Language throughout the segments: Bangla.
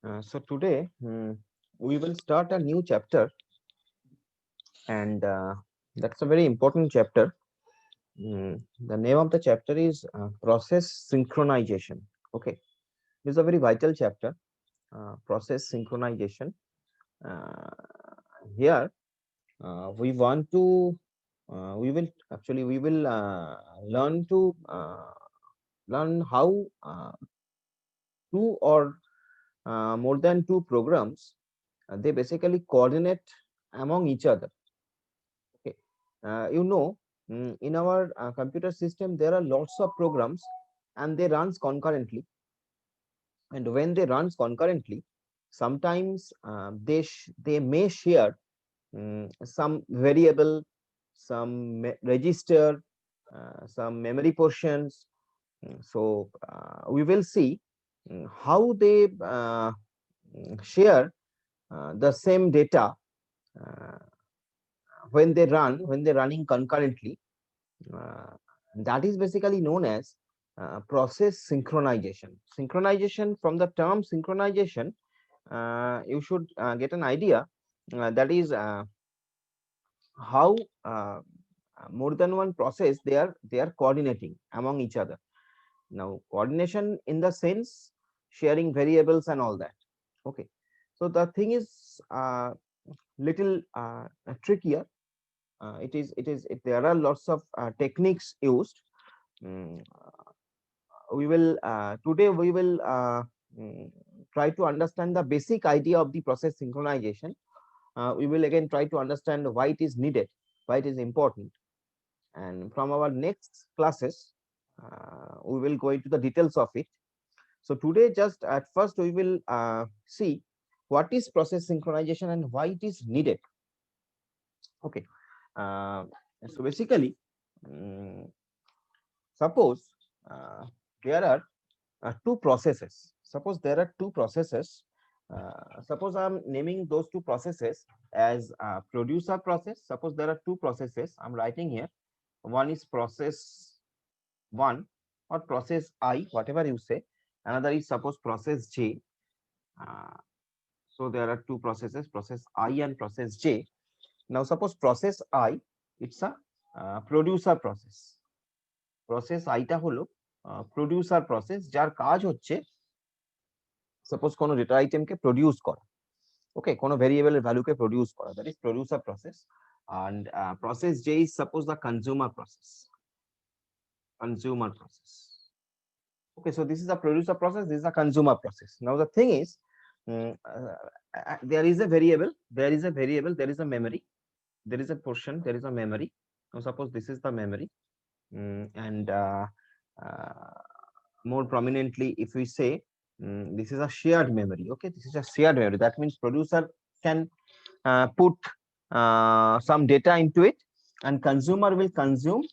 So today we will start a new chapter, and that's a very important chapter. The name of the chapter is process synchronization. Okay, this is a very vital chapter. Process synchronization. Uh, Here we want to. We will learn to learn how two or more than two programs they basically coordinate among each other. Okay, in our computer system there are lots of programs, and they runs concurrently. And when they runs concurrently, sometimes they may share some variable, some register, some memory portions. We will see how they share the same data uh, when they're running concurrently. uh, that is basically known as process synchronization. Synchronization, from the term synchronization, you should get an idea, that is how more than one process they are coordinating among each other. Now, coordination in the sense sharing variables and all that. Okay, so the thing is little trickier. There are lots of techniques used. Mm, we will Today we will mm, try to understand the basic idea of the process synchronization. We will again try to understand why it is needed, why it is important, and from our next classes we will go into the details of it. So today, just at first, we will see what is process synchronization and why it is needed. Okay, uh, so basically, mm, suppose there are two processes. Suppose there are two processes. Suppose I'm naming those two processes as producer process. Suppose there are two processes I'm writing here. One is process one, or process I, whatever you say. Another is suppose process J. Uh, so there are two processes, process I and process J. Now suppose process I, it's a producer process. Process আইটা হলো প্রোডিউসার প্রসেস, যার কাজ হচ্ছে সাপোজ কোনো ডেটা আইটেমকে প্রডিউস করা। ওকে, কোনো ভেরিয়েবলের ভ্যালুকে প্রডিউস করা, that is producer process. And process J is suppose the consumer process. Consumer process. Okay, so this is a producer process, this is a consumer process. Now the thing is, there is a variable, there is a memory, there is a portion, there is a memory. Now suppose this is the memory, and uh, more prominently, if we say this is a shared memory. Okay, this is a shared memory. That means producer can put some data into it, and consumer will consume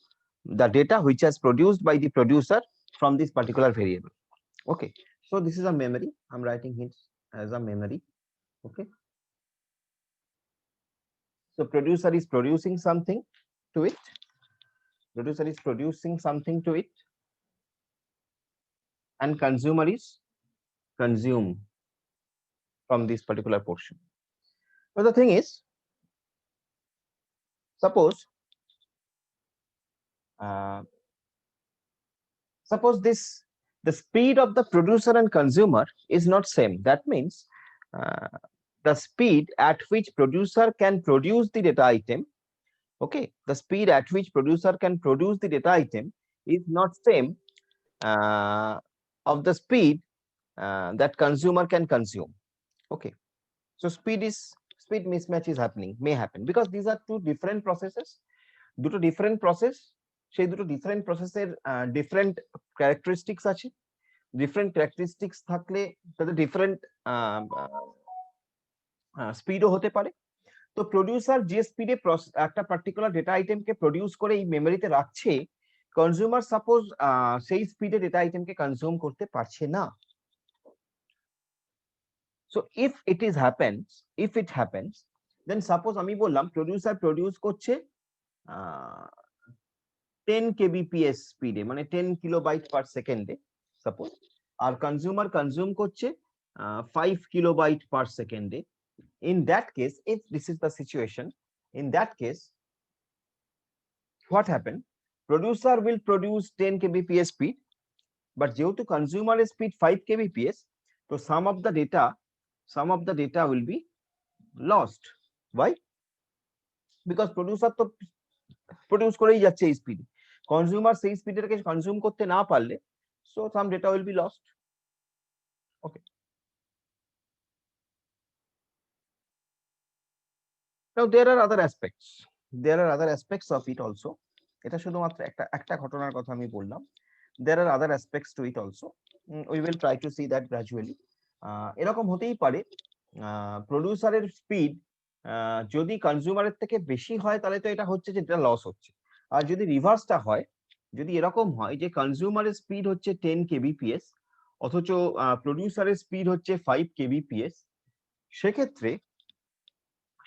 the data which is produced by the producer from this particular variable. Okay, so this is a memory. I'm writing it as a memory. Okay, so producer is producing something to it. Producer is producing something to it, and consumer is consume from this particular portion. But the thing is, suppose uh, suppose this the speed of the producer and consumer is not same. That means uh, the speed at which producer can produce the data item, okay, the speed at which producer can produce the data item is not same uh, of the speed that consumer can consume. Okay, so speed mismatch is happening, may happen, because these are two different processes, দুটো ডিফারেন্ট প্রসেস। সেই দুটো ডিফারেন্ট প্রসেসের ডিফারেন্ট ক্যারেক্টারিস্টিক্স আছে। ডিফারেন্ট ক্যারেক্টারিস্টিক্স থাকলে তাদের ডিফারেন্ট স্পিডও হতে পারে। তো প্রোডিউসার যে স্পিডে একটা পার্টিকুলার ডেটা আইটেমকে প্রডিউস করে এই মেমোরিতে রাখছে, কনজিউমার সাপোজ সেই স্পিডে ডেটা আইটেমকে কনজিউম করতে পারছে না। So if it happens then suppose আমি বললাম প্রোডিউসার প্রডিউস করছে 10 kbps স্পিডে, মানে 10 কিলোবাইট পার সেকেন্ডে সাপোজ, আর কনজিউমার কনজিউম করছে 5 kilobyte per second. In that case, if this is the situation, in that case, what happened? Producer will produce 10 kbps speed, but due to consumer speed 5 kbps, so some of the data will be lost. Why? Because producer তো প্রডিউস করেই যাচ্ছে এই স্পিডে, কনজিউমার সেই স্পিডটাকে কনজিউম করতে না পারলে, so some data will be lost. Okay, now there are other aspects of it also. এটা শুধুমাত্র একটা ঘটনার কথা আমি বললাম, there are other aspects to it also. We will try to see that gradually. এরকম হতেই পারে প্রডিউসারের স্পিড যদি কনজিউমারের থেকে বেশি হয়, তাহলে তো এটা হচ্ছে যে এটা লস হচ্ছে। আর যদি রিভার্সটা হয়, যদি এরকম হয় যে কনজিউমারের স্পিড হচ্ছে 10 kbps অথচ প্রডিউসারের স্পিড হচ্ছে 5 kbps, সেক্ষেত্রে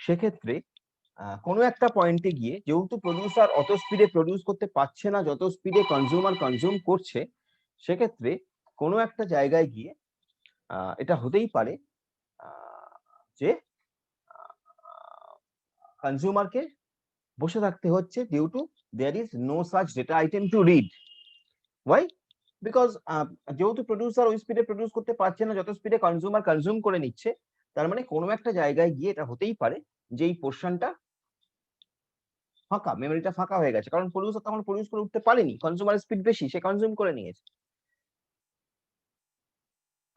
সেক্ষেত্রে কোনো একটা পয়েন্টে গিয়ে যেহেতু প্রডিউসার অত স্পিডে প্রডিউস করতে পারছে না যত স্পিডে কনজিউমার কনজিউম করছে, সেক্ষেত্রে কোনো একটা জায়গায় গিয়ে এটা হতেই পারে যে কনজিউমারকে বসে থাকতে হচ্ছে due to there is no such data item to read. Why? Because যেহেতু প্রডিউসার ওই স্পিডে প্রডিউস করতে পারছে না যত স্পিডে কনজিউমার কনজিউম করে নিচ্ছে, তার মানে কোনো একটা জায়গায় গিয়ে এটা হতেই পারে যে এই পোর্শনটা ফাঁকা, মেমোরিটা ফাঁকা হয়ে গেছে, কারণ প্রডিউসার তখন প্রডিউস করে উঠতে পারেনি, কনজিউমার স্পিড বেশি, সে কনজিউম করে নিয়েছে।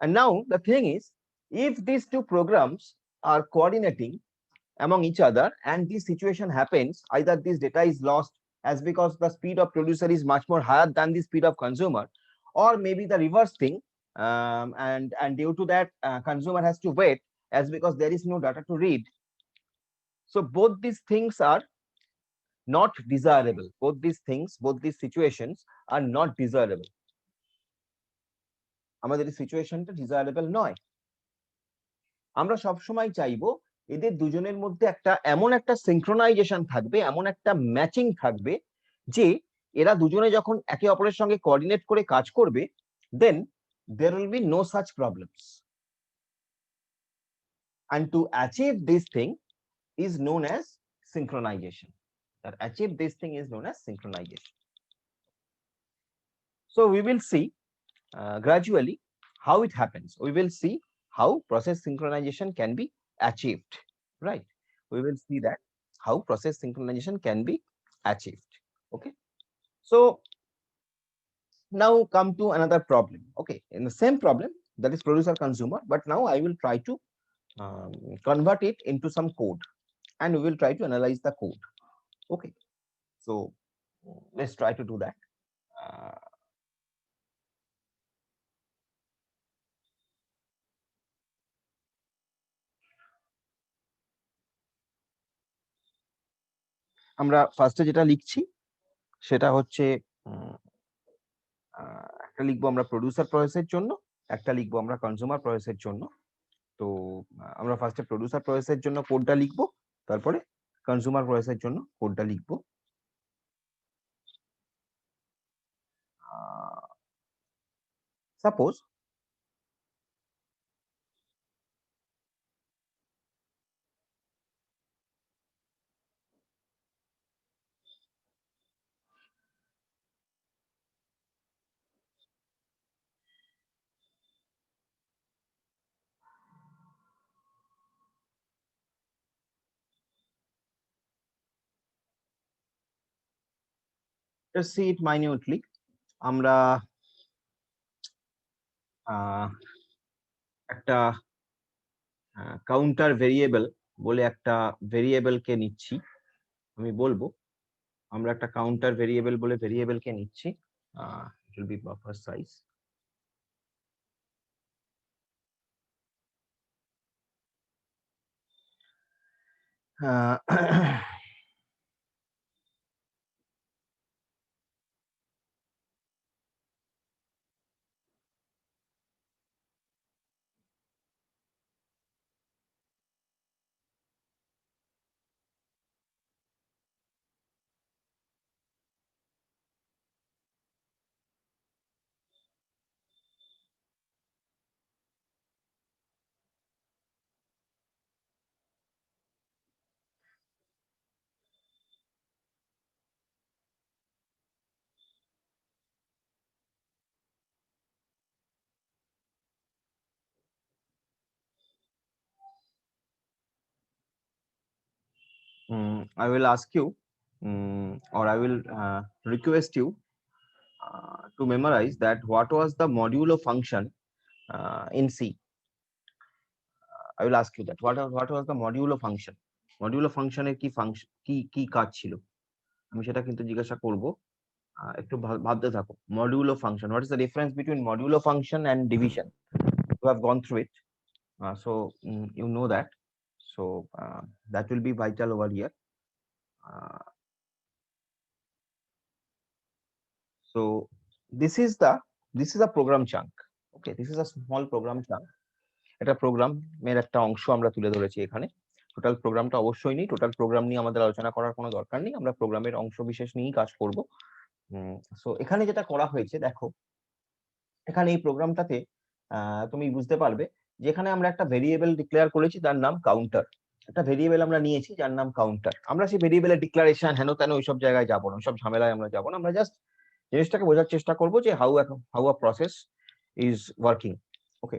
And now the thing is, if these two programs are coordinating among each other and this situation happens, either this data is lost as because the speed of producer is much more higher than the speed of consumer, or maybe the reverse thing, and due to that consumer has to wait as because there is no data to read. So both these things are not desirable. Both these situations are not desirable. আমাদের এই সিচুয়েশনটা ডিজায়ারেবল নয়। আমরা সব সময় চাইবো এদের দুজনের মধ্যে এমন একটা সিনক্রোনাইজেশন থাকবে, এমন একটা ম্যাচিং থাকবে যে এরা দুজনে যখন একে অপরের সঙ্গে কোঅর্ডিনেট করে কাজ করবে, দেন there will be no such problems. And to achieve this thing is known as synchronization. That achieve this thing is known as synchronization. So we will see gradually how it happens. We will see how process synchronization can be achieved, right? We will see that how process synchronization can be achieved. Okay, so now come to another problem. Okay, in the same problem, that is producer consumer, but now I will try to convert it into some code, and we will try to analyze the code. Okay, so let's try to do that. আমরা ফার্স্টে যেটা লিখছি সেটা হচ্ছে একটা লিখবো আমরা প্রডিউসার প্রসেসের জন্য, একটা লিখবো আমরা কনজিউমার প্রসেসের জন্য। তো আমরা ফার্স্টে প্রডিউসার প্রসেসের জন্য কোডটা লিখবো, তারপরে কনজিউমার প্রসেসের জন্য কোডটা লিখবো। Suppose let's see it minutely. আমরা একটা কাউন্টার ভেরিয়েবল বলে একটা ভেরিয়েবলকে নিচ্ছি। আমি বলবো আমরা একটা কাউন্টার ভেরিয়েবল বলে ভেরিয়েবলকে নিচ্ছি। It will be buffer size. I will ask you, or I will request you to memorize that what was the modulo function in C. I will ask you that what was the modulo function? Modulo function এর কি ফাংশন কি কাজ ছিল আমি সেটা কিন্তু জিজ্ঞাসা করব একটু ভাবতে থাকো modulo function what is the difference between modulo function and division you have gone through it so you know that so that will be vital over here uh, so this is a program chunk okay this is a small program chunk এটা প্রোগ্রামের একটা অংশ আমরা তুলে ধরেছি এখানে টোটাল প্রোগ্রামটা অবশ্যই নেই টোটাল প্রোগ্রাম নিয়ে আমাদের আলোচনা করার কোনো দরকার নেই আমরা প্রোগ্রামের অংশ বিশেষ নিয়েই কাজ করব সো এখানে যেটা করা হয়েছে দেখো এখানে এই প্রোগ্রামটাতে তুমি বুঝতে পারবে যে এখানে আমরা একটা ভেরিয়েবল ডিক্লেয়ার করেছি তার নাম কাউন্টার একটা ভেরিয়েবল আমরা নিয়েছি যার নাম কাউন্টার আমরা সেই ভেরিয়েবলের ডিক্লারেশন হেন তেন ওইসব জায়গায় যাবো না ওইসব ঝামেলায় আমরা যাবো না আমরা জাস্ট জিনিসটাকে বোঝার চেষ্টা করবো যে how a process is working okay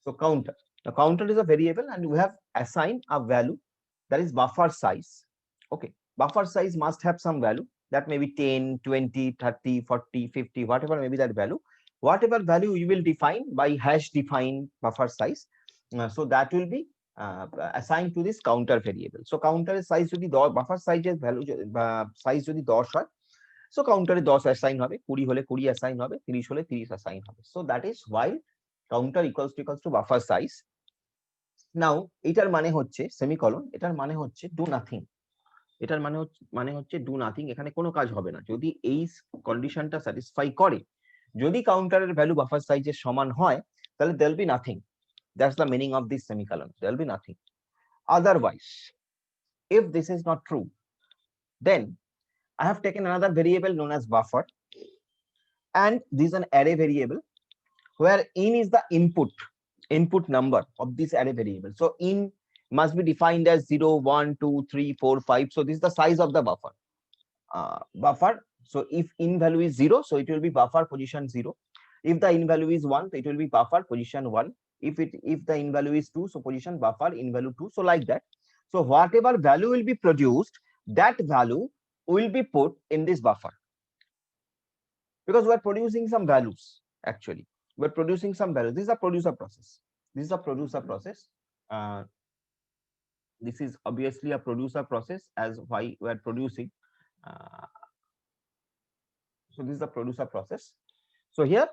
so counter the counter is a variable and we have assigned a value that is buffer size okay buffer size must have some value that may be 10 20 30 40 50 whatever may be that value whatever value you will define by hash define buffer size so that will be assigned to this counter variable so counter size jodi buffer size এর value size jodi 10 হয় so counter এ 10 assign হবে 20 হলে 20 assign হবে 30 হলে 30 assign হবে so that is why counter equals to buffer size now এটার মানে হচ্ছে সেমিকোলন এটার মানে হচ্ছে ডু নাথিং এটার মানে হচ্ছে ডু নাথিং এখানে কোনো কাজ হবে না যদি এই কন্ডিশনটা স্যাটিসফাই করে যদি কাউন্টারের ভ্যালু বাফার সাইজের সমান হয় তাহলে there will be nothing that's the meaning of this semicolon there will be nothing otherwise if this is not true then I have taken another variable known as buffer and this is an array variable where in is the input number of this array variable so in must be defined as 0 1 2 3 4 5 so this is the size of the buffer so if in value is 0 so it will be buffer position 0 if the in value is 1 so it will be buffer position 1 if the in value is 2 so position buffer in value 2 so like that so whatever value will be produced that value will be put in this buffer because we are producing some values actually we're producing some values this is a producer process this is obviously a producer process as why we are producing so this is the producer process so here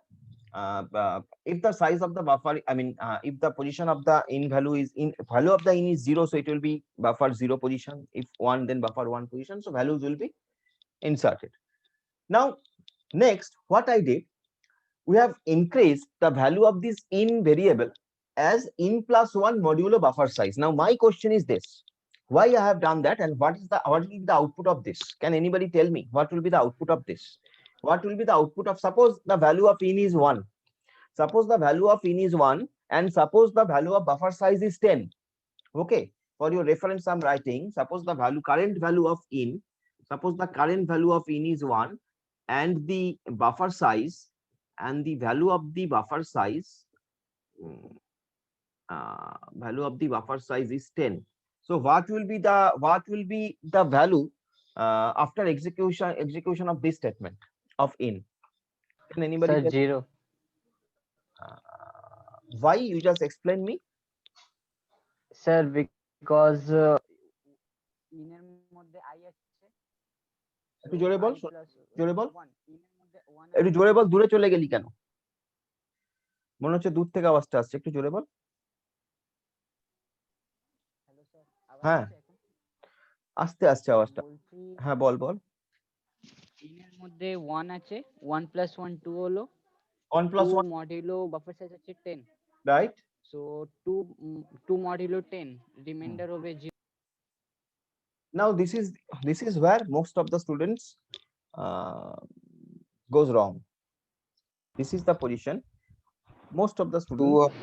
if the size of the buffer if the position of the in value is in value of the in is 0 so it will be buffer 0 position if 1 then buffer 1 position so values will be inserted now next what I did we have increased the value of this in variable as in plus 1 modulo buffer size now my question is this why I have done that and what will be the output of this can anybody tell me what will be the output of this what will be the output of suppose the value of in is 1 suppose the value of in is 1 and suppose the value of buffer size is 10 okay for your reference I'm writing suppose the current value of in suppose the current value of in is 1 and the buffer size and the value of the buffer size is 10 so what will be the value after execution of this statement of in can anybody Sir, tell? 0 Why you just explain me sir because ইনের মধ্যে i আছে একটু জোরে বল i plus জোরে বল 1 ইনের মধ্যে 1 একটু জোরে বল দূরে চলে গেলি কেন মনে হচ্ছে দূর থেকে আওয়াজটা আসছে একটু জোরে বল হ্যালো স্যার হ্যাঁ আস্তে আস্তে আওয়াজটা হ্যাঁ বল ইনের মধ্যে 1 আছে 1 plus 1 2 হলো 1 plus 1 মডুলো বাফার সাইজ আছে 10 right so 2 মডুলো 10 রিমাইন্ডার হবে 0 now this is where most of the students goes wrong this is the position most of the students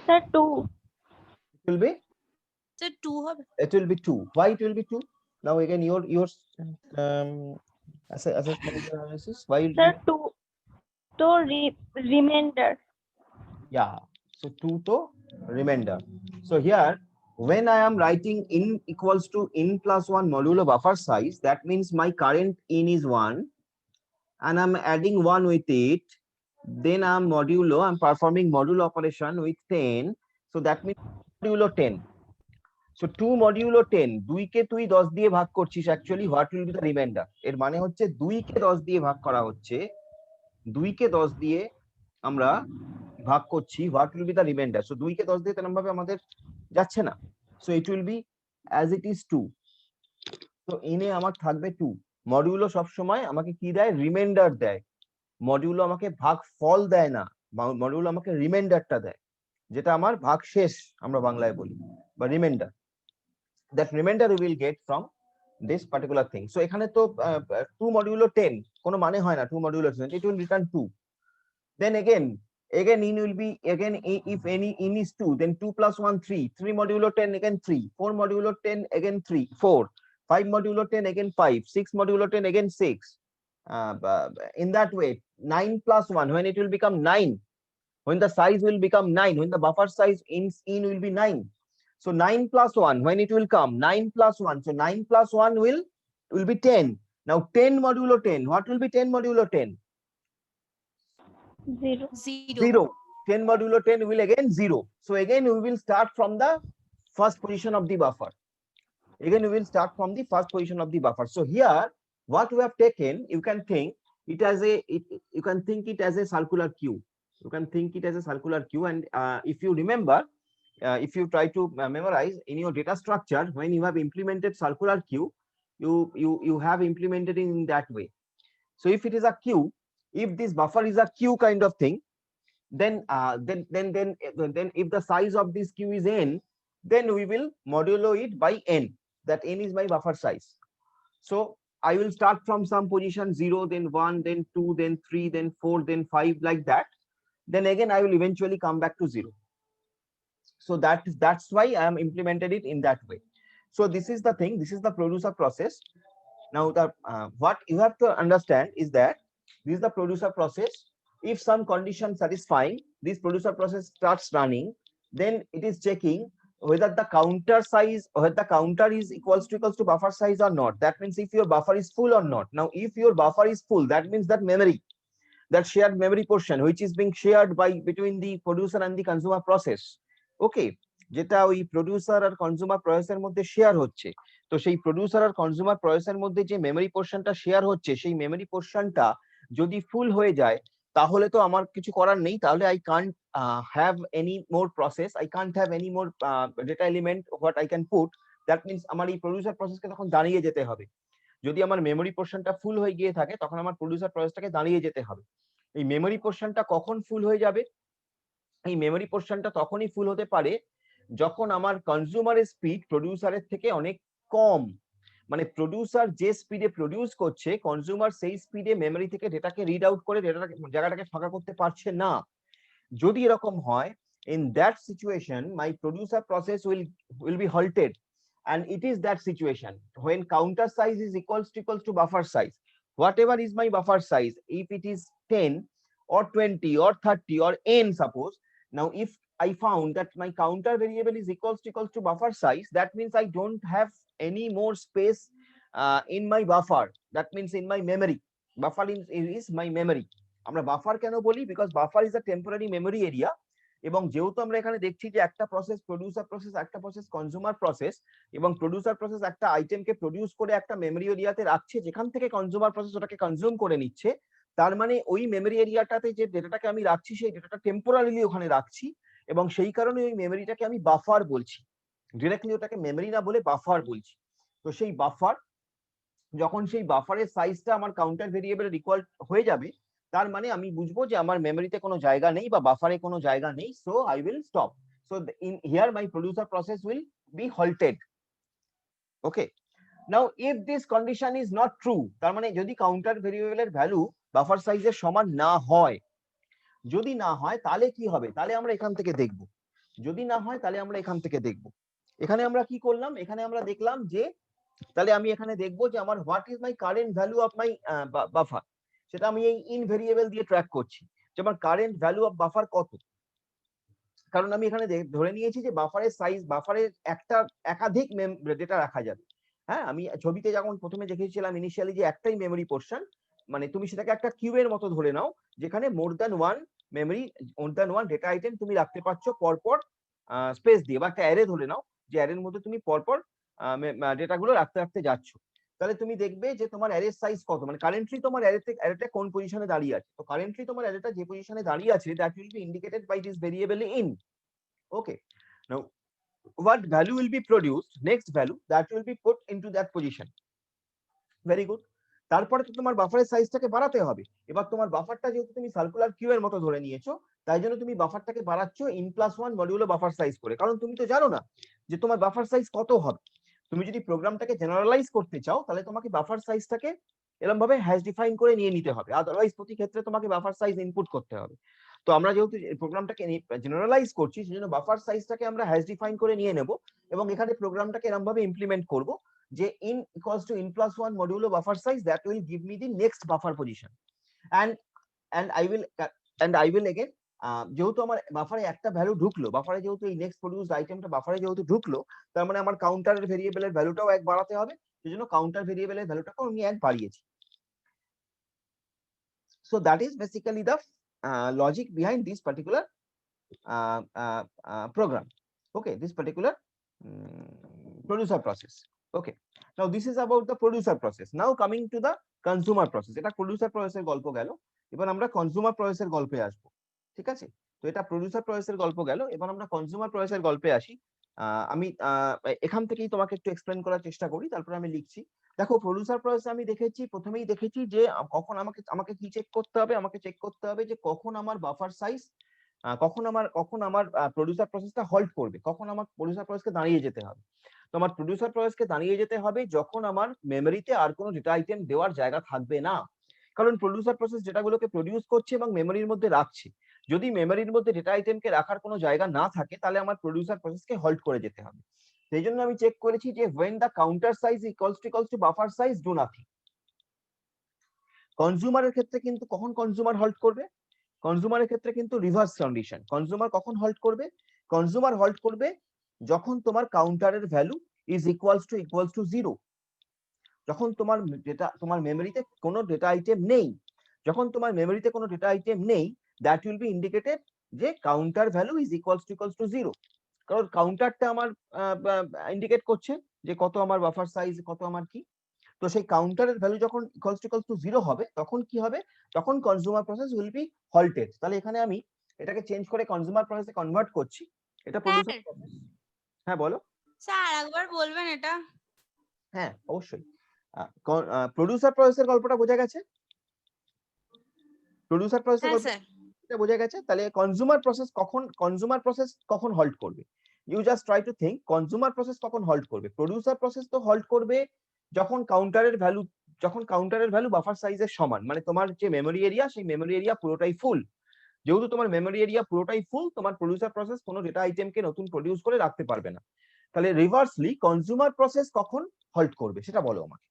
sir 2 it will be sir 2 হবে it will be 2 why it will be 2 now again your assessment analysis why it sir 2 to remainder yeah so 2 to remainder so here when I am writing in equals to in plus 1 modulo buffer size, that means my current in is 1 and I'm adding 1 with it, then I'm performing modulo operation with 10, so that means modulo 10. So 2 modulo 10, 2 কে তুই 10 দিয়ে ভাগ করছিস, actually what will be the reminder? এর মানে হচ্ছে 2 কে 10 দিয়ে ভাগ করা হচ্ছে, 2 কে 10 দিয়ে আমরা ভাগ করছি, what will be the reminder? So 2 কে 10 দিয়ে তেমন ভাবে আমাদের যাচ্ছে না, so it will be as it is 2। তো ইনে আমার থাকবে 2। মডিউলো সব সময় আমাকে কি দেয়? রিমাইন্ডার দেয়। মডিউলো আমাকে ভাগফল দেয় না, মডিউলো আমাকে রিমাইন্ডারটা দেয়, যেটা আমার ভাগশেষ আমরা বাংলায় বলি, বা reminder. that remainder we will get from this particular thing. So এখানে তো 2 modulo 10 কোনো মানে হয় না, 2 modulo 10, it will return 2. Then again in will be again if any in is 2, then 2 plus 1 3, 3 modulo 10 again 3, 4 modulo 10 again 3 4, 5 modulo 10 again 5, 6 modulo 10 again 6, in that way 9 plus 1, when it will become 9, when the size will become 9, when the buffer size in will be 9. So 9 plus 1, when it will come 9 plus 1, so 9 plus 1 will be 10. Now 10 modulo 10, what will be 10 modulo 10? 0. 0. 10 modulo 10 will again 0. So again we will start from the first position of the buffer. Again we will start from the first position of the buffer. So here what we have taken, you can think it as a circular queue. You can think it as a circular queue, and if you remember, if you try to memorize in your data structure, when you have implemented circular queue, you have implemented in that way. So if it is a queue, if this buffer is a queue kind of thing, then if the size of this queue is n, then we will modulo it by n, that n is my buffer size. So I will start from some position 0, then 1, then 2, then 3, then 4, then 5, like that. Then again I will eventually come back to 0. So that's why I am implemented it in that way. So this is the thing, this is the producer process. Now the what you have to understand is that this is the producer process. If some condition satisfying, this producer process starts running, then it is checking whether the counter size, whether the counter is equals to buffer size or not. That means if your buffer is full or not. Now if your buffer is full, that means that memory, that shared memory portion which is being shared by between the producer and the consumer process, ওকে, যেটা ওই প্রোডিউসার আর কনজিউমার প্রসেসের মধ্যে শেয়ার হচ্ছে, তো সেই প্রোডিউসার আর কনজিউমার প্রসেসের মধ্যে যে মেমরি পোরশনটা শেয়ার হচ্ছে, সেই মেমরি পোরশনটা যদি ফুল হয়ে যায়, তাহলে তো আমার কিছু করার নেই, তাহলে I can't have any more process, I can't have any more data element what I can put. That means আমার এই প্রোডিউসার প্রসেসকে তখন দাঁড়িয়ে যেতে হবে। যদি আমার মেমরি পোরশনটা ফুল হয়ে গিয়ে থাকে, তখন আমার প্রোডিউসার প্রসেসটাকে দাঁড়িয়ে যেতে হবে। এই মেমরি পোরশনটা কখন ফুল হয়ে যাবে? এই মেমরি পোরশনটা তখনই ফুল হতে পারে যখন আমার কনজিউমারের স্পিড প্রোডিউসারের থেকে অনেক কম, মানে প্রোডিউসার যে স্পিডে প্রোডিউস করছে, কনজিউমার সেই স্পিডে মেমরি থেকে ডেটাকে রিড আউট করে জায়গাটাকে ফাঁকা করতে পারছে না। যদি এরকম হয়, in that situation my producer process will be halted, and it is that situation when counter size is equals to buffer size. Whatever is my buffer size, if it is 10 or 20 or 30 or n, suppose. Now if I found that my counter variable is equals to buffer size, that means I don't have any more space in my buffer, that means in my memory. Buffer is my memory. আমরা বাফার কেন বলি? Because buffer is a temporary memory area, এবং যেহেতু আমরা এখানে দেখছি যে একটা প্রসেস প্রোডিউসার প্রসেস, একটা প্রসেস কনজিউমার প্রসেস, এবং প্রোডিউসার প্রসেস একটা আইটেমকে প্রোডিউস করে একটা মেমোরি এরিয়াতে রাখছে, যেখান থেকে কনজিউমার প্রসেস ওটাকে কনজিউম করে নিচ্ছে, তার মানে ওই মেমোরি এরিয়াটাতে যে ডেটাটাকে আমি রাখছি, সেই ডেটাটা টেম্পোরারিলি ওখানে রাখছি, এবং সেই কারণে ওই মেমোরিটাকে আমি বাফার বলছি, ডিরেক্টলি ওটাকে মেমোরি না বলে বাফার বলছি। তো সেই বাফার, যখন সেই বাফারের সাইজটা আমার কাউন্টার ভেরিয়েবলের ইকুয়াল হয়ে যাবে, তার মানে আমি বুঝবো যে আমার মেমোরিতে কোনো জায়গা নেই বা বাফারে কোনো জায়গা নেই, so I will stop. So in here my producer process will be halted. Okay, now if this condition is not true, তার মানে যদি কাউন্টার ভেরিয়েবলের ভ্যালু বাফার সাইজের সমান না হয়, যদি না হয় তাহলে কি হবে? তাহলে আমরা এখান থেকে দেখব। যদি না হয় তাহলে আমরা এখান থেকে দেখব। এখানে আমরা কি করলাম? এখানে আমরা দেখলাম যে, তাহলে আমি এখানে দেখবো যে আমার what is my current value of my buffer, সেটা আমি এই ইন ভেরিয়েবল দিয়ে ট্র্যাক করছি যে আমার কারেন্ট ভ্যালু অফ বাফার কত। কারণ আমি এখানে ধরে নিয়েছি যে বাফারের সাইজ, বাফারের একাধিক ডেটা রাখা যাবে। হ্যাঁ, আমি ছবিতে যখন প্রথমে দেখেছিলাম ইনিশিয়ালি যে একটাই মেমরি পোর্শন, মানে তুমি সেটাকে একটা কিউয়ের মতো ধরে নাও, যেখানে more than one data item তুমি রাখতে পারছো পরপর স্পেস দিয়ে, বা একটা অ্যারে ধরে নাও যে অ্যারের মধ্যে তুমি পরপর ডেটাগুলো রাখতে রাখতে যাচ্ছ। তাহলে তুমি দেখবে যে তোমার অ্যারের সাইজ কত, মানে কারেন্টলি তোমার অ্যারেটা কোন পজিশনে দাঁড়িয়ে আছে। তো কারেন্টলি তোমার অ্যারেটা যে পজিশনে দাঁড়িয়ে আছে, that will be indicated by this variable in. Okay. Now, what value will be produced? Next value that will be put into that position. Very good. তারপরে তো তোমার বাফারের সাইজটাকে বাড়াতে হবে। এবার তোমার বাফারটা যেহেতু তুমি সার্কুলার কিউ এর মতো ধরে নিয়েছো, তাই জন্য তুমি বাফারটাকে বাড়াচ্ছ n+1 মডিউলো বাফার সাইজ করে। কারণ তুমি তো জানো না যে তোমার বাফার সাইজ কত হবে। তুমি যদি প্রোগ্রামটাকে জেনারেলাইজ করতে চাও, তাহলে তোমাকে বাফার সাইজটাকে এরকম ভাবে হ্যাশ ডিফাইন করে নিয়ে নিতে হবে, আদারওয়াইজ প্রতি ক্ষেত্রে তোমাকে বাফার সাইজ ইনপুট করতে হবে। তো আমরা যেহেতু প্রোগ্রামটাকে জেনারেলাইজ করছি, সেজন্য বাফার সাইজটাকে আমরা হ্যাশ ডিফাইন করে নিয়ে নেব, এবং এখানে প্রোগ্রামটাকে এরকম ভাবে ইমপ্লিমেন্ট করব যে in equals to n+1 modulo buffer size that will give me the next buffer position, and I will again যেহেতু আমার বাফারে একটা ভ্যালু ঢুকলো, বাফারে যেহেতু এই নেক্সট প্রডিউসড আইটেমটা বাফারে যেহেতু ঢুকলো, তার মানে আমার কাউন্টারের ভেরিয়েবলের ভ্যালুটাও এক বাড়াতে হবে, সেজন্য কাউন্টার ভেরিয়েবলের ভ্যালুটাকেও আমি এক বাড়িয়েছি। So that is basically the logic behind this particular program. Okay, this particular producer process. Okay, now this is about the producer process. Now coming to the consumer process. এটা producer process এর গল্প গেল, এবার আমরা consumer process এর গল্পে আসব। ঠিক আছে, তো এটা producer process এর গল্প গেল, এবার আমরা consumer process এর গল্পে আসি। আমি এখান থেকেই তোমাকে একটু এক্সপ্লেন করার চেষ্টা করি, তারপরে আমি লিখছি। দেখো, প্রডিউসার প্রসেস আমি প্রথমেই দেখেছি যে কখন আমাকে কি চেক করতে হবে, আমাকে চেক করতে হবে যে কখন আমার বাফার সাইজ, কখন আমার প্রডিউসার প্রসেসটা হল্ট করবে, কখন আমার প্রডিউসার প্রসেসকে দাঁড়িয়ে যেতে হবে। তো আমার প্রডিউসার প্রসেসকে দাঁড়িয়ে যেতে হবে যখন আমার মেমোরিতে আর কোনো ডেটা আইটেম দেওয়ার জায়গা থাকবে না। কারণ প্রডিউসার প্রসেস ডেটাগুলোকে প্রডিউস করছে এবং মেমোরির মধ্যে রাখছে। যদি মেমোরির মধ্যে ডেটা আইটেমকে রাখার কোনো জায়গা না থাকে, তাহলে আমার প্রডিউসার প্রসেসকে হল্ট করে যেতে হবে। সেই জন্য আমি চেক করেছি যে when the counter size equals to buffer size, do nothing. কনজিউমারের ক্ষেত্রে কিন্তু কখন কনজিউমার হল্ট করবে? কনজিউমারের ক্ষেত্রে কিন্তু রিভার্স কন্ডিশন। কনজিউমার কখন হল্ট করবে? কনজিউমার হল্ট করবে যখন তোমার কাউন্টারের ভ্যালু ইজ ইকুয়ালস টু 0, যখন তোমার মেমোরিতে কোনো ডেটা আইটেম নেই। যখন তোমার মেমোরিতে কোনো ডেটা আইটেম নেই, দ্যাট উইল বি ইন্ডিকেটেড যে counter value is equals to 0, কারণ কাউন্টারটা আমার ইন্ডিকেট করছে যে কত আমার বাফার সাইজ, কত আমার কি। তো সেই কাউন্টারের ভ্যালু যখন ইকুয়ালস টু 0 হবে, তখন কি হবে? তখন consumer process will be halted. তাহলে এখানে আমি এটাকে চেঞ্জ করে কনজিউমার প্রসেসে কনভার্ট করছি। এটা প্রডিউসার প্রসেস। হ্যাঁ, বলো। স্যার একবার বলবেন এটা? হ্যাঁ, অবশ্যই। প্রডিউসার প্রসেসের গল্পটা বোঝা গেছে? প্রডিউসার প্রসেসের হ্যাঁ গল্পটা স্যার। বোঝা গেছে। তাহলে কনজিউমার প্রসেস কখন হল্ট করবে? You just try to think, consumer process কখন হল্ট করবে? প্রডিউসার প্রসেস তো হল্ট করবে যখন কাউন্টারের ভ্যালু বাফার সাইজের সমান, মানে তোমার যে মেমোরি এরিয়া, সেই মেমোরি এরিয়া পুরোটাই ফুল। যেহেতু তোমার মেমোরি এরিয়া পুরোটাই ফুল, তোমার প্রডিউসার প্রসেস কোনো ডেটা আইটেমকে নতুন প্রডিউস করে রাখতে পারবে না। তাহলে রিভার্সলি কনজিউমার প্রসেস কখন হল্ট করবে সেটা বলো আমাকে।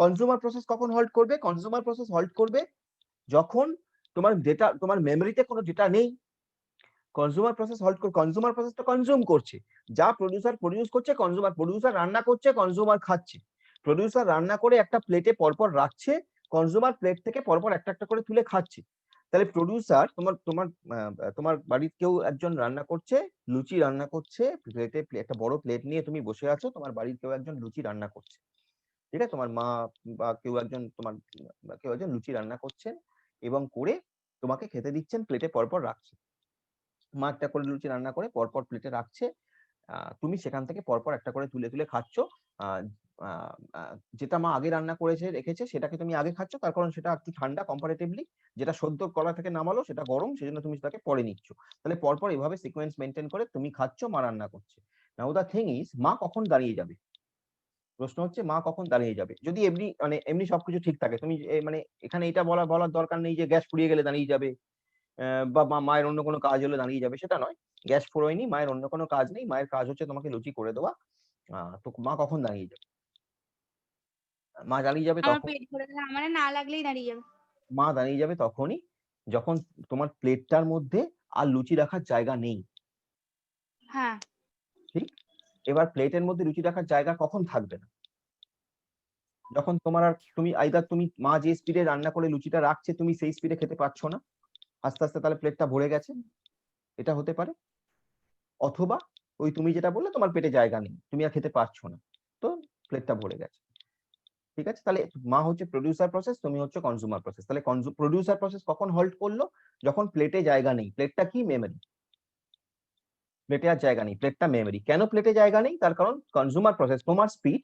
কনজিউমার প্রসেস কখন হল্ট করবে? কনজিউমার প্রসেস হল্ট করবে যখন তোমার মেমোরিতে কোনো ডেটা নেই। কনজিউমার প্রসেস হল্ট করে, কনজিউমার প্রসেস তো কনজিউম করছে, যা প্রডিউসার প্রডিউস করছে, প্রডিউসার রান্না করছে, কনজিউমার খাচ্ছে। প্রডিউসার রান্না করে একটা প্লেটে পরপর রাখছে, কনজিউমার প্লেট থেকে পরপর একটা একটা করে তুলে খাচ্ছে। তাহলে প্রডিউসার তোমার বাড়ির কেউ একজন রান্না করছে, লুচি রান্না করছে, প্লেটে একটা বড় প্লেট নিয়ে তুমি বসে আছো, তোমার বাড়ির কেউ একজন লুচি রান্না করছে। ঠিক আছে, তোমার মা বা কেউ একজন লুচি রান্না করছেন এবং করে তোমাকে খেতে দিচ্ছেন, প্লেটে পরপর রাখছে। মা একটা করে লুচি রান্না করে পরপর প্লেটে রাখছে, তুমি সেখান থেকে পরপর একটা করে তুলে তুলে খাচ্ছ। যেটা মা আগে রান্না করেছে রেখেছে সেটাকে তুমি আগে খাচ্ছ, তার কারণ সেটা একটু ঠান্ডা কম্পারেটিভলি। যেটা সদ্য কলা থেকে নামালো সেটা গরম, সেজন্য তুমি সেটাকে পরে নিচ্ছ। তাহলে পরপর এভাবে সিকোয়েন্স মেনটেন করে তুমি খাচ্ছ, মা রান্না করছে। নাও দ্য থিং ইজ, মা কখন দাঁড়িয়ে যাবে? প্রশ্ন হচ্ছে মা কখন দাঁড়িয়ে যাবে? যদি এমনি সবকিছু ঠিক থাকে, তুমি মানে এখানে এটা বলার দরকার নেই যে গ্যাস ফুরিয়ে গেলে দাঁড়িয়ে যাবে, বা মায়ের অন্য কোনো কাজ হলে দাঁড়িয়ে যাবে, সেটা নয়। গ্যাস ফুরোয়নি, মায়ের অন্য কোনো কাজ নেই, মায়ের কাজ হচ্ছে তোমাকে লুচি করে দেওয়া। তো মা কখন দাঁড়িয়ে যাবে? মা দাঁড়িয়ে যাবে আমার তখন, পেট ভরে গেলে, আমার না লাগলেই দাঁড়িয়ে যাবে। মা দাঁড়িয়ে যাবে তখনই যখন তোমার প্লেটটার মধ্যে আর লুচি রাখার জায়গা নেই। হ্যাঁ ঠিক, এবার প্লেটের মধ্যে লুচি রাখার জায়গা কখন থাকবে না? যখন তোমার আর তুমি আইদার তুমি মা যে স্পিডে রান্না করে লুচিটা রাখছে তুমি সেই স্পিডে খেতে পারছো না, আস্তে আস্তে তাহলে প্লেটটা ভরে গেছে, এটা হতে পারে। অথবা ওই তুমি যেটা বললে তোমার পেটে জায়গা নেই, তুমি আর খেতে পারছো না, তো প্লেটটা ভরে গেছে। ঠিক আছে, তাহলে মা হচ্ছে প্রোডিউসার প্রসেস, তুমি হচ্ছে কনজিউমার প্রসেস। তাহলে প্রোডিউসার প্রসেস কখন হল্ট করলো? যখন প্লেটে জায়গা নেই। প্লেটটা কি? মেমরি। প্লেটে আর জায়গা নেই, প্লেটটা মেমরি। কেন প্লেটে জায়গা নেই? তার কারণ কনজিউমার প্রসেস, তোমার স্পিড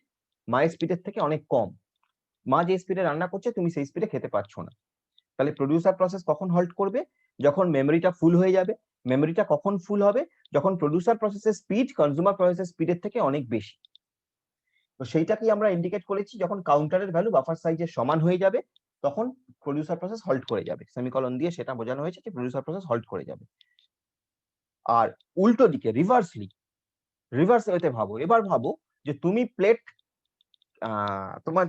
মায়ের স্পিডের থেকে অনেক কম। মা যে স্পিডে রান্না করছে তুমি সেই স্পিডে খেতে পারছো না। তাহলে প্রোডিউসার প্রসেস কখন হল্ট করবে? যখন মেমরিটা ফুল হয়ে যাবে। মেমরিটা কখন ফুল হবে? যখন প্রোডিউসার প্রসেসের স্পিড কনজিউমার প্রসেসের স্পিডের থেকে অনেক বেশি। তো সেইটাকেই আমরা ইন্ডিকেট করেছি, যখন কাউন্টারের ভ্যালু বাফার সাইজের সমান হয়ে যাবে তখন প্রোডিউসার প্রসেস হল্ট করে যাবে। সেমিকলন দিয়ে সেটা বোঝানো হয়েছে যে প্রোডিউসার প্রসেস হল্ট করে যাবে। আর উল্টো দিকে রিভার্স ওয়েতে ভাবো। এবার ভাবো যে তুমি প্লেট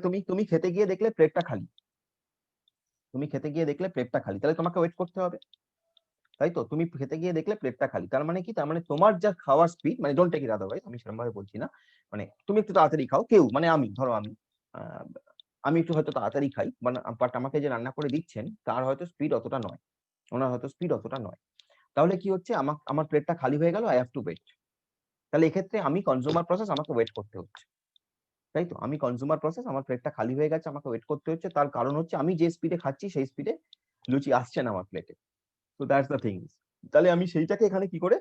তুমি খেতে গিয়ে দেখলে প্লেটটা খালি। তুমি খেতে গিয়ে দেখলে প্লেটটা খালি, তাহলে তোমাকে ওয়েট করতে হবে, তাই তো? তুমি খেতে গিয়ে দেখলে প্লেটটা খালি, তার মানে কি? তার মানে তোমার যা খাওয়ার স্পিড, মানে ডোন্ট টেক ইট আদারওয়াইজ, আমি সেরকম ভাবে বলছি না, মানে তুমি একটু তাড়াতাড়ি খাও, কেউ মানে আমি, ধরো আহ, আমি একটু হয়তো তাড়াতাড়ি খাই, বাট আমাকে যে রান্না করে দিচ্ছেন তার হয়তো স্পিড অতটা নয়, ওনার হয়তো স্পিড অতটা নয়। তাহলে কি হচ্ছে? আমার প্লেটটা খালি হয়ে গেল, আই হ্যাভ টু ওয়েট। তাহলে এক্ষেত্রে আমি কনজিউমার প্রসেস, আমাকে ওয়েট করতে হচ্ছে, তাই তো? আমি কনজিউমার প্রসেস, আমার প্লেটটা খালি হয়ে গেছে, আমাকে ওয়েট করতে হচ্ছে। তার কারণ হচ্ছে আমি যে স্পিডে খাচ্ছি সেই স্পিডে লুচি আসছে না আমার প্লেটে। তো দ্যাটস দ্য থিং। তাহলে আমি সেইটাকে এখানে কি করে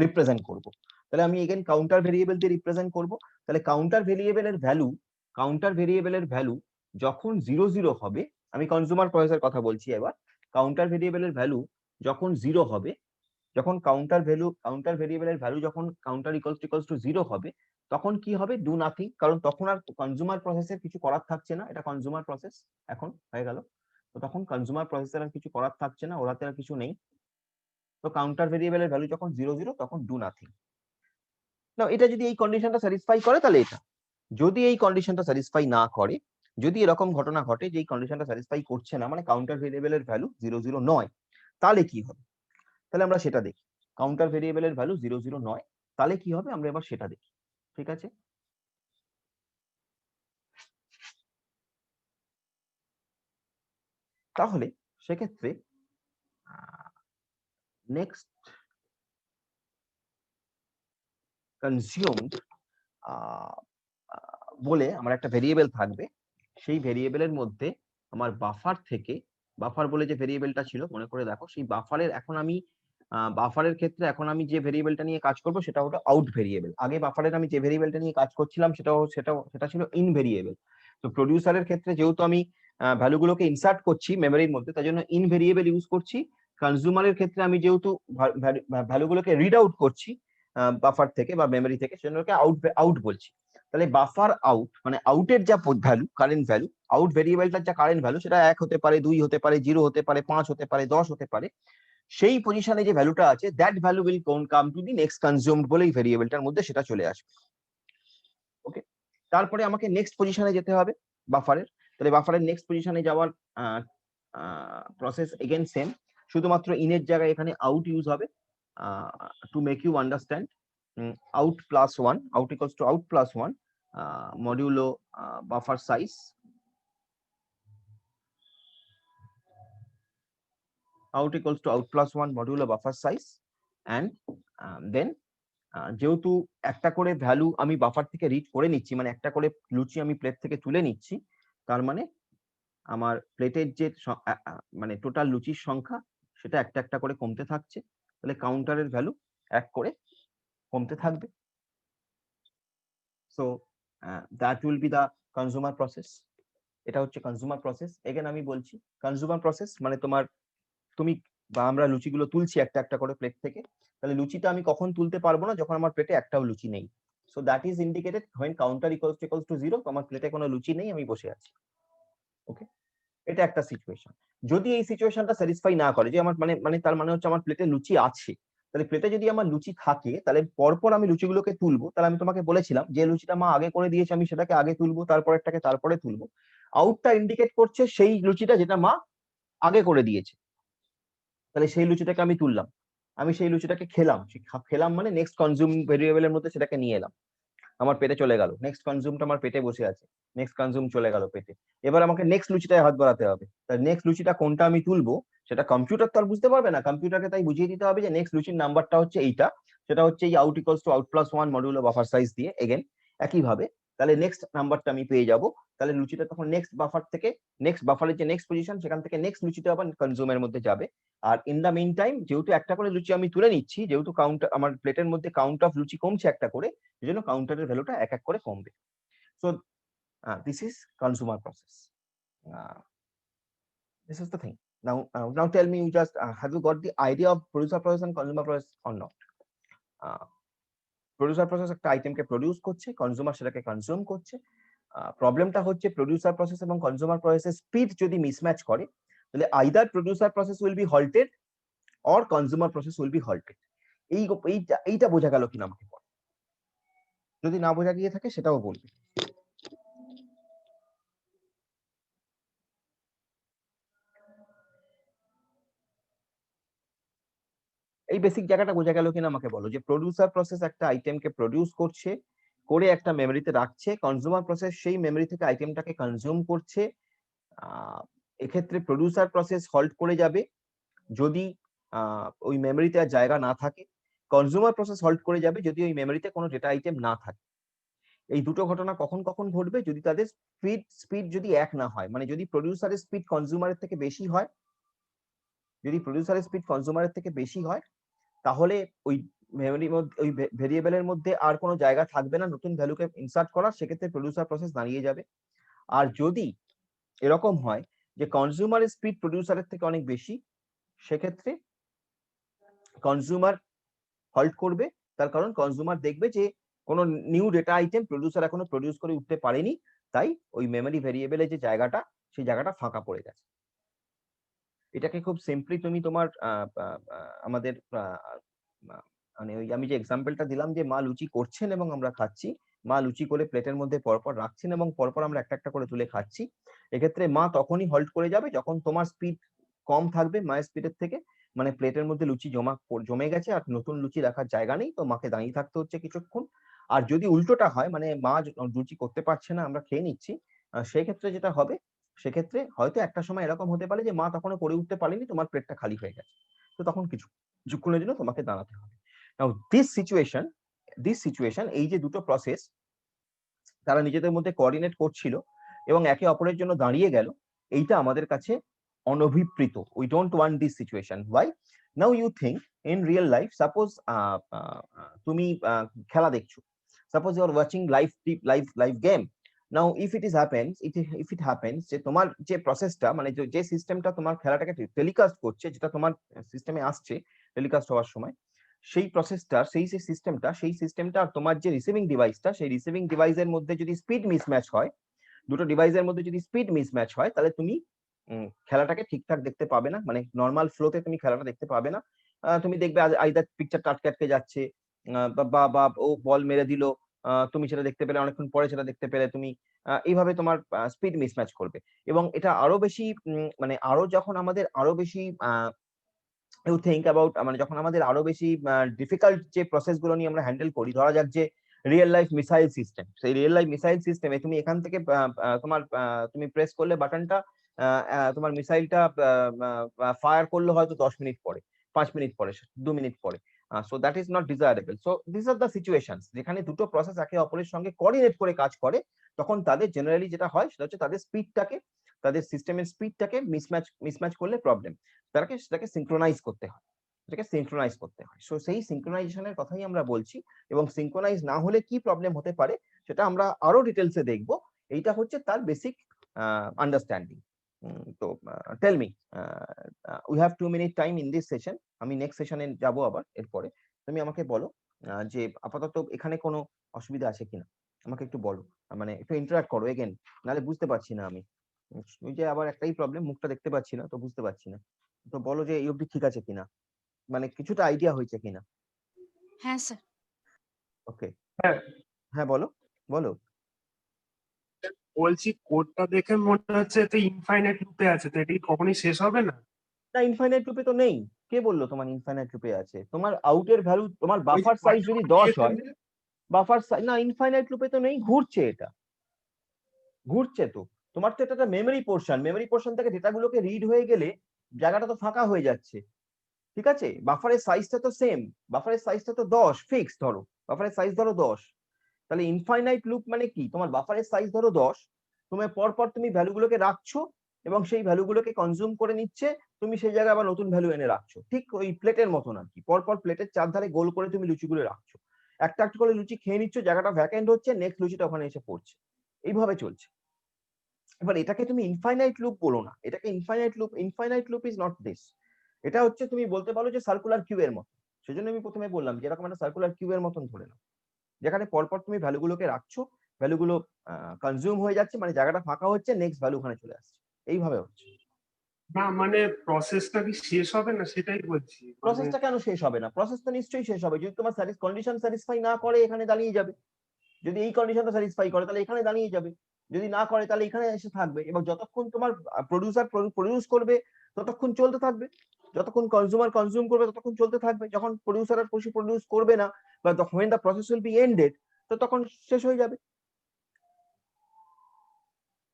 রিপ্রেজেন্ট করব? তাহলে আমি এগেন কাউন্টার ভেরিয়েবল দিয়ে রিপ্রেজেন্ট করব। তাহলে কাউন্টার ভেরিয়েবলের ভ্যালু যখন 0 0 হবে, আমি কনজিউমার প্রসেসের কথা বলছি এবার। কাউন্টার ভেরিয়েবলের ভ্যালু যখন 0 হবে, যখন কাউন্টার ভেরিয়েবলের ভ্যালু যখন কাউন্টার ইকুয়ালস টু 0 হবে, তখন কি হবে? Do nothing. কারণ তখন আর কনজিউমার প্রসেসের কিছু করার থাকছে না, এটা কনজিউমার প্রসেস এখন হয়ে গেল। তো তখন কনজিউমার প্রসেসের আর কিছু করার থাকছে না, ওরাতে আর কিছু নেই। তো কাউন্টার ভেরিয়েবলের ভ্যালু যখন 0 0, তখন ডু নাথিং। না, এটা যদি এই কন্ডিশনটা স্যাটিসফাই করে তাহলে এটা। যদি এই কন্ডিশনটা স্যাটিসফাই না করে, যদি এরকম ঘটনা ঘটে যে এই কন্ডিশনটা স্যাটিসফাই করছে না, মানে কাউন্টার ভেরিয়েবলের ভ্যালু 0 0 নয়, তাহলে কি হবে? তাহলে আমরা সেটা দেখি। কাউন্টার ভেরিয়েবলের ভ্যালু 0 0 নয়, তাহলে কি হবে আমরা এবার সেটা দেখি। ঠিক আছে, তাহলে সেক্ষেত্রে নেক্সট কনজিউমড বলে আমার একটা ভেরিয়েবল থাকবে। সেই ভেরিয়েবলের মধ্যে আমার বাফার থেকে, বাফার বলে যে ভেরিয়েবলটা ছিল মনে করে দেখো, সেই বাফারের এখন আমি বাফারের ক্ষেত্রে এখন আমি যে ভেরিয়েবলটা নিয়ে কাজ করব সেটা হলো আউট ভেরিয়েবল। আগে বাফারের আমি যে ভেরিয়েবলটা নিয়ে কাজ করছিলাম সেটা ছিল ইন ভেরিয়েবল। তো প্রডিউসারের ক্ষেত্রে যেহেতু আমি ভ্যালুগুলোকে ইনসার্ট করছি মেমোরির মধ্যে, তাই জন্য ইন ভেরিয়েবল ইউজ করছি। কনজিউমারের ক্ষেত্রে আমি যেহেতু ভ্যালুগুলোকে রিড আউট করছি বাফার থেকে বা মেমোরি থেকে, সেজন্য আউট বলছি। তাহলে বাফার আউট মানে আউটের যা ভ্যালু, কারেন্ট ভ্যালু, আউট ভেরিয়েবলটার যা কারেন্ট ভ্যালু, সেটা 1 হতে পারে, 2 হতে পারে, 0 হতে পারে, 5 হতে পারে, 10 হতে পারে। সেই পজিশনে যে ভ্যালুটা আছে, that value will come to the next consumed বলে এই ভেরিয়েবলটার মধ্যে সেটা চলে আসবে। ওকে, তারপরে আমাকে নেক্সট পজিশনে যেতে হবে বাফারের। তাহলে বাফারের নেক্সট পজিশনে যাওয়ার প্রসেস এগেন সেম, শুধুমাত্র ইনের জায়গায় এখানে আউট ইউজ হবে। To make you understand, out plus 1, out equals to out plus 1 modulo buffer size, out equals to out plus 1 modulo buffer size, and then যেহেতু একটা করে ভ্যালু আমি বাফার থেকে রিড করে নিচ্ছি, মানে একটা করে লুচি আমি প্লেট থেকে তুলে নিচ্ছি, তার মানে আমার প্লেটের যে মানে টোটাল লুচির সংখ্যা সেটা একটা একটা করে কমতে থাকছে। তাহলে কাউন্টারের ভ্যালু 1 করে কমতে থাকবে। So that will be the consumer process. এটা হচ্ছে কনজিউমার প্রসেস। এগেন আমি বলছি, কনজিউমার প্রসেস মানে তুমি বা আমরা লুচিগুলো তুলছি একটা একটা করে প্লেট থেকে। তাহলে লুচিটা আমি কখন তুলতে পারবো না? যখন আমার প্লেটে একটাও লুচি নেই। So that is indicated when counter equals to 0, আমার প্লেটে কোনো লুচি নেই, আমি বসে আছি। ওকে, এটা একটা সিচুয়েশন। যদি এই সিচুয়েশনটা স্যাটিসফাই না করে, যে আমার মানে তার মানে হচ্ছে আমার প্লেটে লুচি আছে, তাহলে প্লেটে যদি আমার লুচি থাকে তাহলে পরপর আমি লুচিগুলোকে তুলবো। তাহলে আমি তোমাকে বলেছিলাম যে লুচিটা মা আগে করে দিয়েছে আমি সেটাকে আগে তুলবো, তারপরেরটাকে তারপরে তুলবো। আউটটা ইন্ডিকেট করছে সেই লুচিটা যেটা মা আগে করে দিয়েছে, তাহলে সেই লুচিটাকে আমি তুললাম, আমি সেই লুচিটাকে খেলাম, খেলাম মানে নেক্সট কনজিউম ভেরিয়েবলের মধ্যে সেটাকে নিয়ে এলাম, আমার পেটে চলে গেল, নেক্সট কনজিউমটা আমার পেটে বসে আছে, নেক্সট কনজিউম চলে গেল পেটে, এবার আমাকে নেক্সট লুচিটায় হাত বাড়াতে হবে, তাই নেক্সট লুচিটা কোনটা আমি তুলবো সেটা কম্পিউটার তো আর বুঝতে পারবে না, কম্পিউটারকে তাই বুঝিয়ে দিতে হবে যে নেক্সট লুচির নাম্বারটা হচ্ছে এইটা, সেটা হচ্ছে এই out equals to out plus 1 modulo buffer size দিয়ে এগেন একইভাবে, তাহলে নেক্সট নাম্বারটা আমি পেয়ে যাব, তাহলে লুচিটা তখন নেক্সট বাফার থেকে নেক্সট বাফারের যে নেক্সট পজিশন সেখান থেকে নেক্সট লুচিটা আবার কনজিউমের মধ্যে যাবে। আর ইন দা মিন টাইম যেহেতু একটা করে লুচি আমি তুলে নিচ্ছি, যেহেতু কাউন্ট আমার প্লেটের মধ্যে কাউন্ট অফ লুচি কমছে একটা করে, এই জন্য কাউন্টারের ভ্যালুটা এক এক করে কমবে। So this is consumer process, this is the thing. Now tell me, you just have you got the idea of producer process and consumer process or not? Producer process একটা আইটেমকে প্রডিউস করছে, কনজিউমার সেটাকে কনজিউম করছে। প্রবলেমটা হচ্ছে প্রডিউসার প্রসেস এবং কনজিউমার প্রসেসের স্পিড যদি মিসম্যাচ করে, তাহলে either producer process will be halted or consumer process will be halted. এইটা বোঝা গেল কিনা আমাকে বল, যদি না বোঝা গিয়ে থাকে সেটাও বলবি। এই বেসিক জায়গাটা বোঝা গেল কিনা আমাকে বলো, যে প্রডিউসার প্রসেস একটা আইটেমকে প্রডিউস করছে, করে একটা মেমরিতে রাখছে, কনজিউমার প্রসেস সেই মেমরি থেকে আইটেমটাকে কনজিউম করছে। এক্ষেত্রে প্রডিউসার প্রসেস হল্ট করে যাবে যদি ওই মেমরিতে আর জায়গা না থাকে, কনজিউমার প্রসেস হল্ট করে যাবে যদি ওই মেমরিতে কোনো ডেটা আইটেম না থাকে। এই দুটো ঘটনা কখন কখন ঘটবে, যদি তাদের স্পিড যদি এক না হয়, মানে যদি প্রডিউসারের স্পিড কনজিউমারের থেকে বেশি হয়, যদি প্রডিউসারের স্পিড কনজিউমারের থেকে বেশি হয়, তাহলে ওই মেমরির মধ্যে ওই ভেরিয়েবলের মধ্যে আর কোনো জায়গা থাকবে না নতুন ভ্যালুকে ইনসার্ট করার, সেক্ষেত্রে প্রডিউসার প্রসেস দাঁড়িয়ে যাবে। আর যদি এরকম হয় যে কনজিউমারের স্পিড প্রডিউসারের থেকে অনেক বেশি, সেক্ষেত্রে কনজিউমার হল্ট করবে, তার কারণ কনজিউমার দেখবে যে কোনো নিউ ডেটা আইটেম প্রডিউসার এখনো প্রডিউস করে উঠতে পারেনি, তাই ওই মেমরি ভেরিয়েবলের যে জায়গাটা সেই জায়গাটা ফাঁকা পড়ে গেছে। এটাকে খুব সিম্পলি তুমি তোমার আমাদের মানে ওই আমি যে এক্সাম্পলটা দিলাম যে মা লুচি করছেন এবং আমরা খাচ্ছি, মা লুচি করে প্লেটের মধ্যে পরপর রাখছেন এবং পরপর আমরা একটা একটা করে তুলে খাচ্ছি, এক্ষেত্রে মা তখনই হল্ট করে যাবে যখন তোমার স্পিড কম থাকবে মায়ের স্পিডের থেকে, মানে প্লেটের মধ্যে লুচি জমে গেছে আর নতুন লুচি রাখার জায়গা নেই, তো মাকে দাঁড়িয়ে থাকতে হচ্ছে কিছুক্ষণ। আর যদি উল্টোটা হয়, মানে মা লুচি করতে পারছে না, আমরা খেয়ে নিচ্ছি, সেই ক্ষেত্রে যেটা হবে, সেক্ষেত্রে হয়তো একটা সময় এরকম হতে পারে যে মা তখনও করে উঠতে পারেনি, তোমার প্লেটটা খালি হয়ে গেছে, তো তখন কিছুক্ষণের জন্য তোমাকে দাঁড়াতে হবে। নাও দিস সিচুয়েশন এই যে দুটো প্রসেস তারা নিজেদের মধ্যে কোঅর্ডিনেট করছিল এবং একে অপরের জন্য দাঁড়িয়ে গেল, এইটা আমাদের কাছে অনভিপ্রেত। We don't want this situation. Why? Now you think in real life, suppose তুমি খেলা দেখছো, suppose you are watching live game. Now if it happens যে তোমার যে প্রসেসটা, মানে যে সিস্টেমটা তোমার খেলাটাকে টেলিকাস্ট করছে, যেটা তোমার সিস্টেমে আসছে টেলিকাস্ট হওয়ার সময়, সেই প্রসেসটা সেই সিস্টেমটা আর তোমার যে রিসিভিং ডিভাইসটা, সেই রিসিভিং ডিভাইসের মধ্যে যদি স্পিড মিসম্যাচ হয়, দুটো ডিভাইসের মধ্যে যদি স্পিড মিসম্যাচ হয়, তাহলে তুমি খেলাটাকে ঠিকঠাক দেখতে পাবে না, মানে নর্মাল ফ্লোতে তুমি খেলাটা দেখতে পাবে না। তুমি দেখবে আইদার পিকচারটা আটকে আটকে যাচ্ছে, বা ও বল মেরে দিল, তুমি সেটা দেখতে পেলে অনেকক্ষণ পরে সেটা দেখতে পেলে তুমি, এইভাবে তোমার স্পিড মিসম্যাচ করবে। এবং এটা আরো বেশি মানে আরো যখন আমাদের আরো বেশি ইউ থিঙ্ক অ্যাবাউট, মানে যখন আমাদের আরো বেশি ডিফিকাল্ট যে প্রসেস গুলো নিয়ে আমরা হ্যান্ডেল করি, ধরা যাক যে রিয়েল লাইফ মিসাইল সিস্টেম, সেই রিয়েল লাইফ মিসাইল সিস্টেমে তুমি এখান থেকে তুমি প্রেস করলে বাটনটা, তোমার মিসাইলটা ফায়ার করলো হয়তো 10 মিনিট পরে, 5 মিনিট পরে, 2 মিনিট পরে। So that is not desirable. So this are the situation যেখানে দুটো প্রসেস একে অপরের সঙ্গে কোঅর্ডিনেট করে কাজ করে, তখন তাদের জেনারেলি যেটা হয় সেটা হচ্ছে তাদের সিস্টেমের স্পিডটাকে মিসম্যাচ করলে প্রবলেম, সেটাকে সিনক্রোনাইজ করতে হয়, সো সেই সিনক্রোনাইজেশনের কথাই আমরা বলছি। এবং সিনক্রোনাইজ না হলে কি প্রবলেম হতে পারে সেটা আমরা আরো ডিটেলসে দেখব। এইটা হচ্ছে তার বেসিক আন্ডারস্ট্যান্ডিং। তো tell me, we have 2 minute time in this session, আমি নেক্সট সেশনে যাব আবার এরপরে। তুমি আমাকে বলো যে আপাতত এখানে কোনো অসুবিধা আছে কিনা, আমাকে একটু বলো, মানে একটু ইন্টারাক্ট করো এগেন, নাহলে বুঝতে পারছি না আমি। ওই যে আবার একটাই প্রবলেম, মুখটা দেখতে পাচ্ছি না তো বুঝতে পারছি না, তো বলো যে এই অবধি ঠিক আছে কিনা, মানে কিছুটা আইডিয়া হয়েছে কিনা। হ্যাঁ স্যার। ওকে, হ্যাঁ হ্যাঁ বলো বলো। বলছি কোডটা দেখে মনে হচ্ছে এতে ইনফাইনাইট লুপে আছে, তো এটা কি কখনোই শেষ হবে না? না, ইনফাইনাইট লুপে তো নেই। কে বললো তোমার ইনফাইনাইট লুপে আছে? তোমার আউটের ভ্যালু, তোমার বাফার সাইজ যদি 10 হয়, বাফার সাইজ না, ইনফাইনাইট লুপে তো নেই, ঘুরছে এটা, ঘুরছে তো। তোমার তো এটা একটা মেমরি পোর্শন থেকে ডেটাগুলোকে রিড হয়ে গেলে জায়গাটা তো ফাঁকা হয়ে যাচ্ছে, ঠিক আছে? বাফারের সাইজটা তো সেম, বাফারের সাইজটা তো 10 ফিক্স, ধরো বাফারের সাইজ ধরো 10, তাহলে ইনফাইনাইট লুপ মানে কি? তোমার বাফারের সাইজ ধরো 10, তুমি পরপর তুমি ভ্যালুগুলোকে রাখছো এবং সেই ভ্যালুগুলোকে কনজিউম করে নিচ্ছে, তুমি সেই জায়গায় আবার নতুন ভ্যালু এনে রাখছো, ঠিক ওই প্লেটের মতন আর কি। পরপর প্লেটের চারধারে গোল করে তুমি লুচিগুলো রাখছো, একটা একটা করে লুচি খেয়ে নিচ্ছ, জায়গাটা ভ্যাকেন্ট হচ্ছে, নেক্সট লুচিটা ওখানে এসে পড়ছে, এইভাবে চলছে। এবার এটাকে তুমি ইনফাইনাইট লুপ বলো না, এটাকে infinite loop is not this. এটা হচ্ছে তুমি বলতে পারো যে সার্কুলার কিউ এর মতো। সেজন্য আমি প্রথমে বললাম যে এরকম একটা সার্কুলার কিউ এর মতন ধরে নাও, যেখানে পরপর তুমি ভ্যালুগুলোকে রাখছো, ভ্যালুগুলো কনজিউম হয়ে যাচ্ছে, মানে জায়গাটা ফাঁকা হচ্ছে, নেক্সট ভ্যালু ওখানে চলে আসছে, এইভাবে হচ্ছে। না মানে প্রসেসটা কি শেষ হবে না সেটাই বলছি। প্রসেসটা কেন শেষ হবে না? প্রসেস তো নিশ্চয়ই শেষ হবে, যদি তোমার কন্ডিশন স্যাটিসফাই না করে এখানে দাঁড়িয়ে যাবে, যদি এই কন্ডিশনটা স্যাটিসফাই করে তাহলে এখানে দাঁড়িয়ে যাবে, যদি না করে তাহলে এখানে এসে থাকবে, এবং যতক্ষণ তোমার প্রডিউসার প্রডিউস করবে ততক্ষণ চলতে থাকবে, যতক্ষণ কনজিউমার কনজিউম করবে ততক্ষণ চলতে থাকবে, যখন প্রডিউসার আর প্রডিউস করবে না বা when the process will be ended, তো তখন শেষ হয়ে যাবে,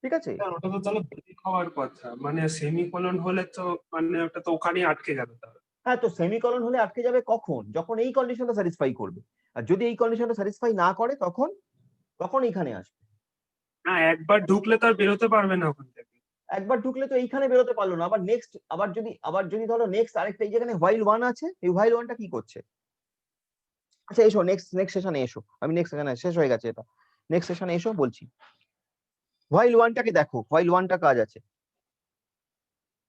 ঠিক আছে? ওটা তো তাহলে ব্রেক হওয়ার কথা, মানে সেমিকোলন হলে তো মানে ওটা তো ওখানেই আটকে গেল তাহলে। হ্যাঁ, তো সেমিকলন হলে আটকে যাবে কখন? যখন এই কন্ডিশনটা স্যাটিসফাই করবে, আর যদি এই কন্ডিশনটা স্যাটিসফাই না করে তখন তখন এখানে আসবে। না একবার ঢুকলে তো আর বেরোতে পারবে না ওখান থেকে। একবার ঢুকলে তো এইখানে বেরোতে পারলো না, আবার নেক্সট, আবার যদি ধরো নেক্সট আরেকটা, এই যেখানে while 1 আছে, এই while 1টা কি করছে? আচ্ছা এসো নেক্সট সেশনে এসো, আমি নেক্সট সেশনে, শেষ হয়ে গেছে এটা, নেক্সট সেশনে এসো বলছি। while 1টাকে দেখো, while 1টা কাজ আছে,